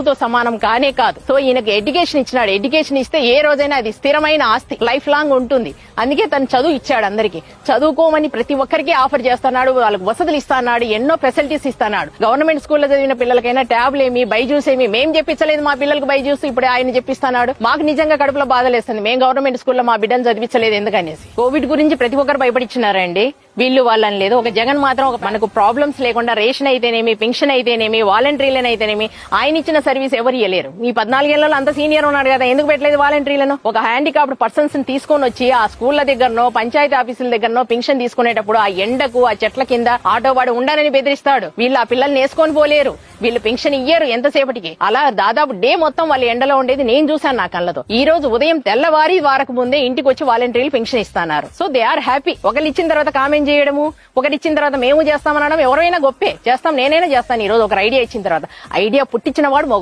తో సమానం కానే కాదు. సో ఈయనకి ఎడ్యుకేషన్ ఇచ్చినాడు. ఎడ్యుకేషన్ ఇస్తే ఏ రోజైనా అది స్థిరమైన ఆస్తి, లైఫ్ లాంగ్ ఉంటుంది. అందుకే తను చదువు ఇచ్చాడు. అందరికి చదువుకోమని ప్రతి ఒక్కరికి ఆఫర్ చేస్తున్నాడు. వాళ్ళకి వసతులు ఇస్తున్నాడు, ఎన్నో ఫెసిలిటీస్ ఇస్తున్నాడు. గవర్నమెంట్ స్కూల్లో చదివిన పిల్లలకైనా ట్యాబ్లు ఏమి, బైజూస్ ఏమి, మేం చెప్పించలేదు మా పిల్లలకు బైజూస్, ఇప్పుడు ఆయన చెప్పిస్తున్నాడు. మాకు నిజంగా కడుపులో బాధలేస్తుంది. మేము గవర్నమెంట్ స్కూల్లో మా బిడ్డను చదివించలేదు ఎందుకనేసి. కోవిడ్ గురించి ప్రతి ఒక్కరు భయపడిచ్చినారండి. వీళ్ళు వాళ్ళని లేదు. ఒక జగన్ మాత్రం మనకు ప్రాబ్లమ్స్ లేకుండా రేషన్ అయితేనేమి, పెన్షన్ అయితేనేమి, వాలంటీర్లను అయితేనేమి ఆయన ఇచ్చిన సర్వీస్ ఎవరు ఇవ్వలేరు. ఈ 14 ఏళ్లలో అంత సీనియర్ ఉన్నాడు కదా, ఎందుకు పెట్టలేదు వాలంటీర్లను? ఒక హ్యాండికాప్డ్ పర్సన్స్ ని తీసుకొని వచ్చి ఆ స్కూళ్ల దగ్గరనో పంచాయతీ ఆఫీసుల దగ్గరనో పెన్షన్ తీసుకునేటప్పుడు ఆ ఎండకు ఆ చెట్ల కింద ఆటో వాడు ఉండాలని బెదిరిస్తాడు. వీళ్ళు ఆ పిల్లల్ని వేసుకొని పోలేరు, వీళ్ళు పెన్షన్ ఇయ్యరు ఎంతసేపటికి. అలా దాదాపు డే మొత్తం వాళ్ళు ఎండలో ఉండేది నేను చూశాను నా కళ్ళతో. ఈ రోజు ఉదయం తెల్లవారి వారకు ముందే ఇంటికి వచ్చి వాలంటీర్లు పెన్షన్ ఇస్తున్నారు. So they are happy. ఒకళ్ళు ఇచ్చిన తర్వాత కామెంట్ చేయడము, ఒకటి ఇచ్చిన తర్వాత మేము చేస్తామనడం ఎవరైనా గొప్పే. చేస్తాం, నేనైనా చేస్తాను. ఈ రోజు ఒక ఐడియా ఇచ్చిన తర్వాత ఐడియా పుట్టించిన వాడు మగ